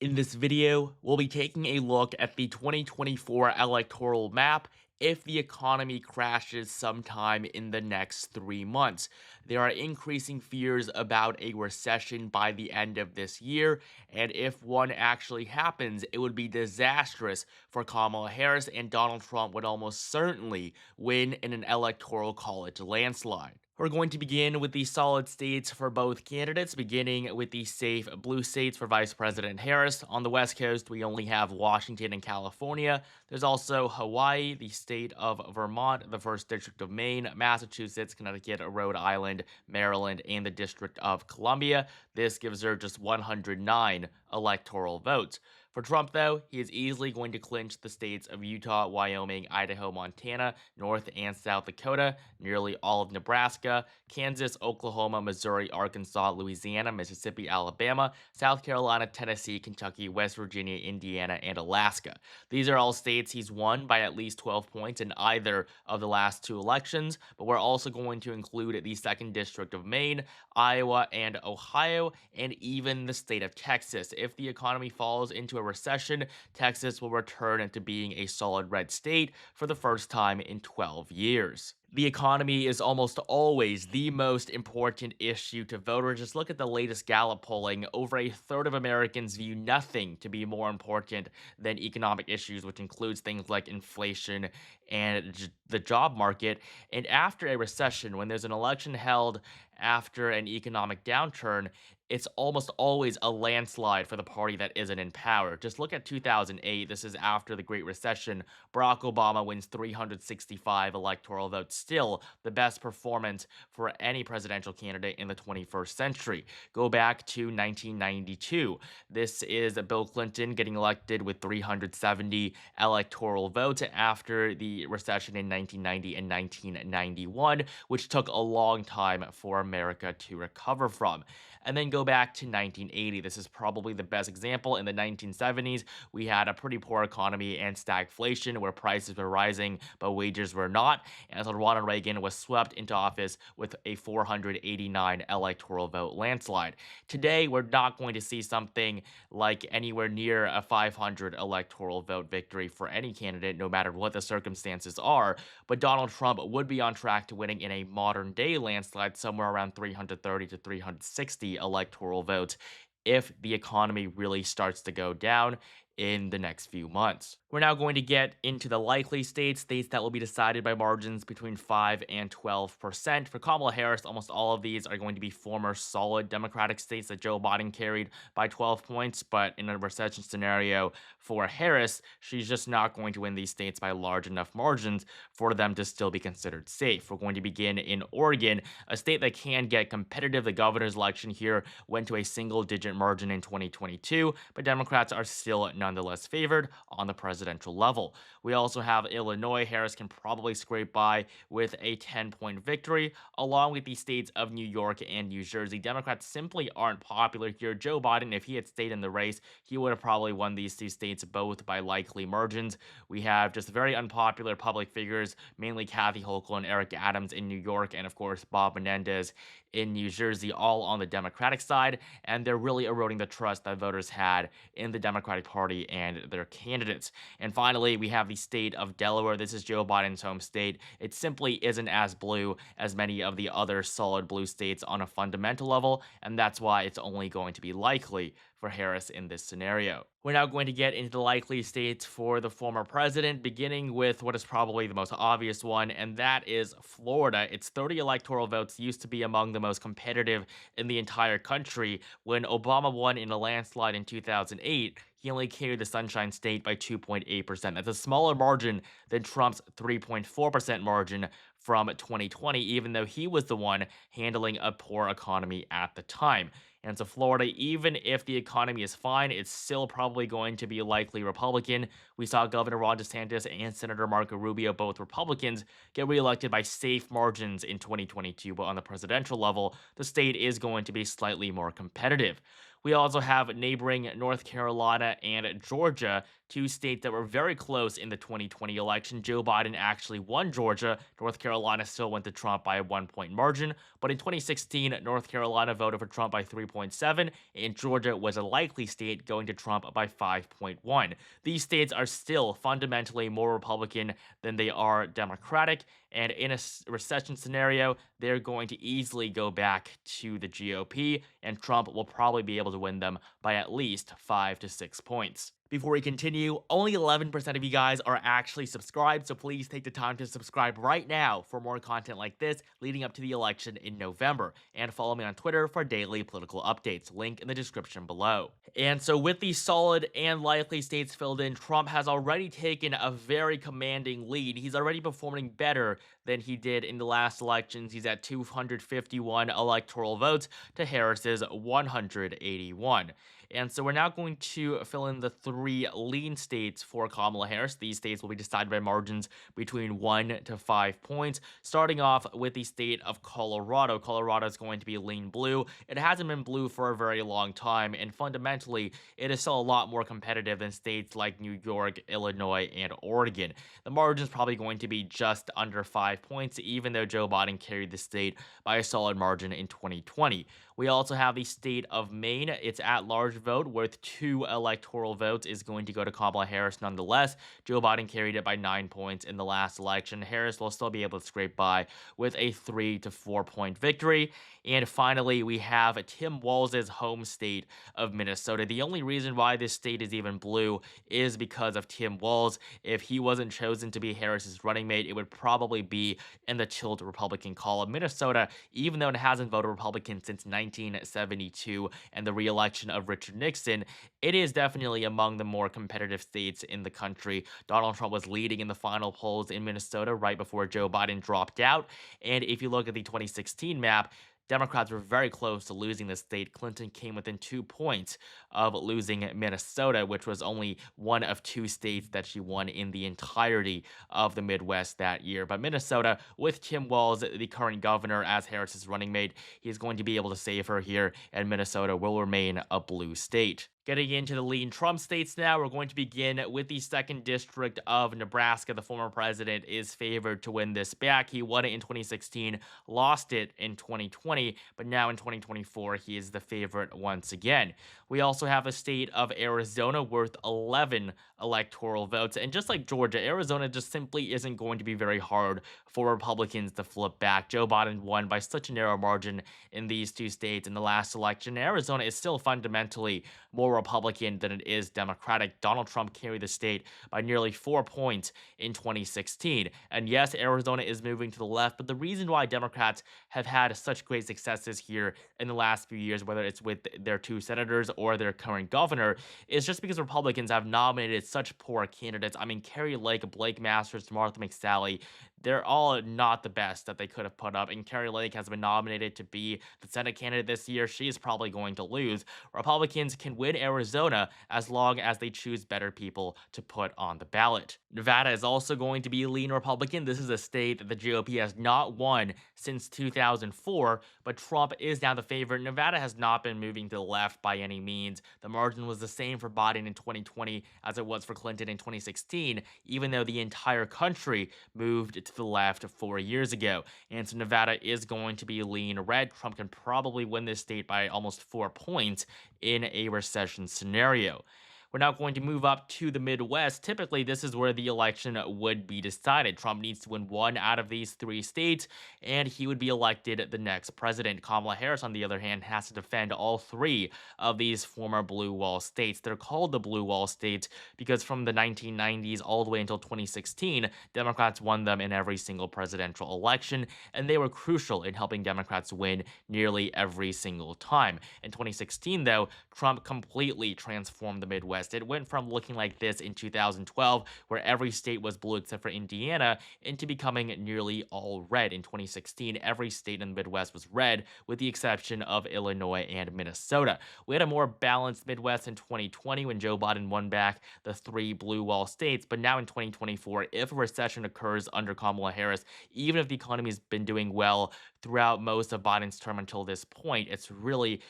In this video, we'll be taking a look at the 2024 electoral map if the economy crashes sometime in the next 3 months. There are increasing fears about a recession by the end of this year, and if one actually happens, it would be disastrous for Kamala Harris, and Donald Trump would almost certainly win in an electoral college landslide. We're going to begin with the solid states for both candidates, beginning with the safe blue states for Vice President Harris. On the West Coast, we only have Washington and California. There's also Hawaii, the state of Vermont, the first district of Maine, Massachusetts, Connecticut, Rhode Island, Maryland, and the District of Columbia. This gives her just 109 electoral votes. For Trump, though, he is easily going to clinch the states of Utah, Wyoming, Idaho, Montana, North and South Dakota, nearly all of Nebraska, Kansas, Oklahoma, Missouri, Arkansas, Louisiana, Mississippi, Alabama, South Carolina, Tennessee, Kentucky, West Virginia, Indiana, and Alaska. These are all states he's won by at least 12 points in either of the last two elections, but we're also going to include the 2nd District of Maine, Iowa, and Ohio, and even the state of Texas. If the economy falls into a recession, Texas will return to being a solid red state for the first time in 12 years. The economy is almost always the most important issue to voters. Just look at the latest Gallup polling. Over a third of Americans view nothing to be more important than economic issues, which includes things like inflation and the job market. And after a recession, when there's an election held after an economic downturn, it's almost always a landslide for the party that isn't in power. Just look at 2008. This is after the Great Recession. Barack Obama wins 365 electoral votes, still the best performance for any presidential candidate in the 21st century. Go back to 1992. This is Bill Clinton getting elected with 370 electoral votes after the recession in 1990 and 1991, which took a long time for America to recover from. And then go back to 1980. This is probably the best example. In the 1970s, we had a pretty poor economy and stagflation where prices were rising, but wages were not. And so Ronald Reagan was swept into office with a 489 electoral vote landslide. Today, we're not going to see something like anywhere near a 500 electoral vote victory for any candidate, no matter what the circumstances are. But Donald Trump would be on track to winning in a modern day landslide somewhere around 330 to 360 electoral votes if the economy really starts to go down in the next few months. We're now going to get into the likely states that will be decided by margins between 5 and 12%. For Kamala Harris, almost all of these are going to be former solid Democratic states that Joe Biden carried by 12 points, but in a recession scenario for Harris, she's just not going to win these states by large enough margins for them to still be considered safe. We're going to begin in Oregon, a state that can get competitive. The governor's election here went to a single-digit margin in 2022, but Democrats are still nonetheless favored on the presidential level. We also have Illinois. Harris can probably scrape by with a 10-point victory, along with the states of New York and New Jersey. Democrats simply aren't popular here. Joe Biden, if he had stayed in the race, he would have probably won these two states both by likely margins. We have just very unpopular public figures, mainly Kathy Hochul and Eric Adams in New York, and of course Bob Menendez in New Jersey, all on the Democratic side, and they're really eroding the trust that voters had in the Democratic Party and their candidates. And finally, we have the state of Delaware. This is Joe Biden's home state. It simply isn't as blue as many of the other solid blue states on a fundamental level, and that's why it's only going to be likely for Harris in this scenario. We're now going to get into the likely states for the former president, beginning with what is probably the most obvious one, and that is Florida. Its 30 electoral votes used to be among the most competitive in the entire country. When Obama won in a landslide in 2008, he only carried the Sunshine State by 2.8%. That's a smaller margin than Trump's 3.4% margin from 2020, even though he was the one handling a poor economy at the time. And so Florida, even if the economy is fine, it's still probably going to be likely Republican. We saw Governor Ron DeSantis and Senator Marco Rubio, both Republicans, get reelected by safe margins in 2022. But on the presidential level, the state is going to be slightly more competitive. We also have neighboring North Carolina and Georgia, two states that were very close in the 2020 election. Joe Biden actually won Georgia. North Carolina still went to Trump by a 1 point margin. But in 2016, North Carolina voted for Trump by 3.7, and Georgia was a likely state going to Trump by 5.1. These states are still fundamentally more Republican than they are Democratic. And in a recession scenario, they're going to easily go back to the GOP, and Trump will probably be able to win them by at least 5 to 6 points. Before we continue, only 11% of you guys are actually subscribed, so please take the time to subscribe right now for more content like this leading up to the election in November. And follow me on Twitter for daily political updates, link in the description below. And so, with these solid and likely states filled in, Trump has already taken a very commanding lead. He's already performing better than he did in the last elections. He's at 251 electoral votes to Harris's 181. And so we're now going to fill in the three lean states for Kamala Harris. These states will be decided by margins between 1 to 5 points. Starting off with the state of Colorado. Colorado is going to be lean blue. It hasn't been blue for a very long time, and fundamentally, it is still a lot more competitive than states like New York, Illinois, and Oregon. The margin is probably going to be just under 5 points, even though Joe Biden carried the state by a solid margin in 2020. We also have the state of Maine. Its at-large vote worth 2 electoral votes is going to go to Kamala Harris nonetheless. Joe Biden carried it by 9 points in the last election. Harris will still be able to scrape by with a 3 to 4 point victory. And finally, we have Tim Walz's home state of Minnesota. The only reason why this state is even blue is because of Tim Walz. If he wasn't chosen to be Harris's running mate, it would probably be in the tilt Republican column. Minnesota, even though it hasn't voted Republican since 1972 and the re-election of Richard Nixon, it is definitely among the more competitive states in the country. Donald Trump was leading in the final polls in Minnesota right before Joe Biden dropped out. And if you look at the 2016 map, Democrats were very close to losing the state. Clinton came within 2 points of losing Minnesota, which was only one of two states that she won in the entirety of the Midwest that year. But Minnesota, with Tim Walz, the current governor, as Harris's running mate, he's going to be able to save her here, and Minnesota will remain a blue state. Getting into the lean Trump states now, we're going to begin with the 2nd district of Nebraska. The former president is favored to win this back. He won it in 2016, lost it in 2020, but now in 2024, he is the favorite once again. We also have the state of Arizona worth 11 electoral votes. And just like Georgia, Arizona just simply isn't going to be very hard for Republicans to flip back. Joe Biden won by such a narrow margin in these two states in the last election. Arizona is still fundamentally more Republican than it is Democratic. Donald Trump carried the state by nearly 4 points in 2016. And yes, Arizona is moving to the left, but the reason why Democrats have had such great successes here in the last few years, whether it's with their two senators or their current governor, is just because Republicans have nominated such poor candidates. I mean, Carrie Lake, Blake Masters, Martha McSally, they're all not the best that they could have put up. And Carrie Lake has been nominated to be the Senate candidate this year. She's probably going to lose. Republicans can win Arizona as long as they choose better people to put on the ballot. Nevada is also going to be a lean Republican. This is a state that the GOP has not won since 2004, but Trump is now the favorite. Nevada has not been moving to the left by any means. The margin was the same for Biden in 2020 as it was for Clinton in 2016, even though the entire country moved to the left 4 years ago. And so Nevada is going to be lean red. Trump can probably win this state by almost 4 points in a recession scenario. We're now going to move up to the Midwest. Typically, this is where the election would be decided. Trump needs to win one out of these three states, and he would be elected the next president. Kamala Harris, on the other hand, has to defend all three of these former blue wall states. They're called the blue wall states because from the 1990s all the way until 2016, Democrats won them in every single presidential election, and they were crucial in helping Democrats win nearly every single time. In 2016, though, Trump completely transformed the Midwest Midwest. It went from looking like this in 2012, where every state was blue except for Indiana, into becoming nearly all red. In 2016, every state in the Midwest was red, with the exception of Illinois and Minnesota. We had a more balanced Midwest in 2020 when Joe Biden won back the three blue wall states. But now in 2024, if a recession occurs under Kamala Harris, even if the economy has been doing well throughout most of Biden's term until this point, it's really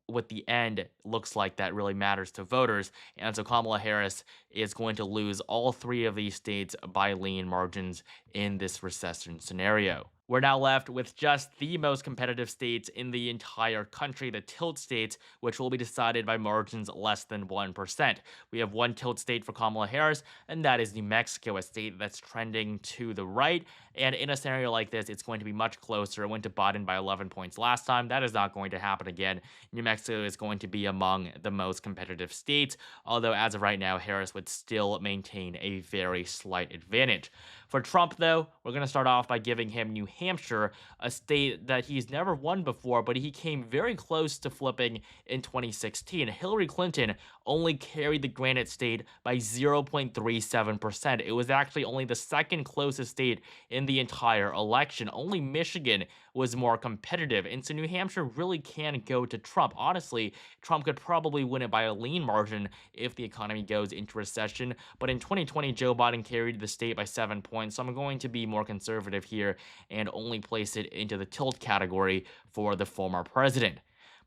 what the end looks like that really matters to voters. And so Kamala Harris is going to lose all three of these states by lean margins in this recession scenario. We're now left with just the most competitive states in the entire country, the tilt states, which will be decided by margins less than 1%. We have one tilt state for Kamala Harris, and that is New Mexico, a state that's trending to the right. And in a scenario like this, it's going to be much closer. It went to Biden by 11 points last time. That is not going to happen again. New Mexico is going to be among the most competitive states, although as of right now, Harris would still maintain a very slight advantage. For Trump, though, we're going to start off by giving him New Hampshire, a state that he's never won before, but he came very close to flipping in 2016. Hillary Clinton only carried the Granite State by 0.37%. It was actually only the second closest state in the entire election. Only Michigan was more competitive. And so New Hampshire really can go to Trump. Honestly, Trump could probably win it by a lean margin if the economy goes into recession. But in 2020, Joe Biden carried the state by 7 points. So I'm going to be more conservative here and only place it into the tilt category for the former president.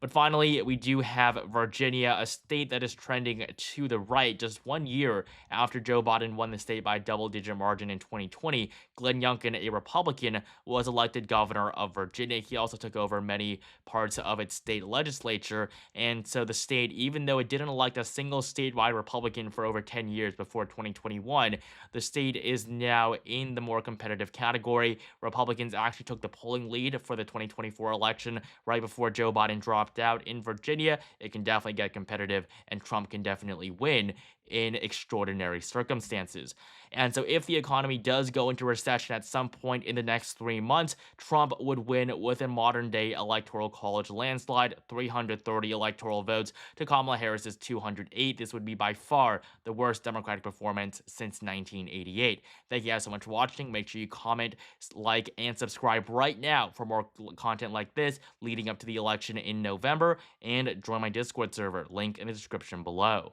But finally, we do have Virginia, a state that is trending to the right. Just 1 year after Joe Biden won the state by a double-digit margin in 2020, Glenn Youngkin, a Republican, was elected governor of Virginia. He also took over many parts of its state legislature. And so the state, even though it didn't elect a single statewide Republican for over 10 years before 2021, the state is now in the more competitive category. Republicans actually took the polling lead for the 2024 election right before Joe Biden dropped out in Virginia. It can definitely get competitive, and Trump can definitely win in extraordinary circumstances. And so, if the economy does go into recession at some point in the next 3 months, Trump would win with a modern day electoral college landslide, 330 electoral votes to Kamala Harris's 208. This would be by far the worst Democratic performance since 1988. Thank you guys so much for watching. Make sure you comment, like, and subscribe right now for more content like this leading up to the election in November, and join my Discord server, link in the description below.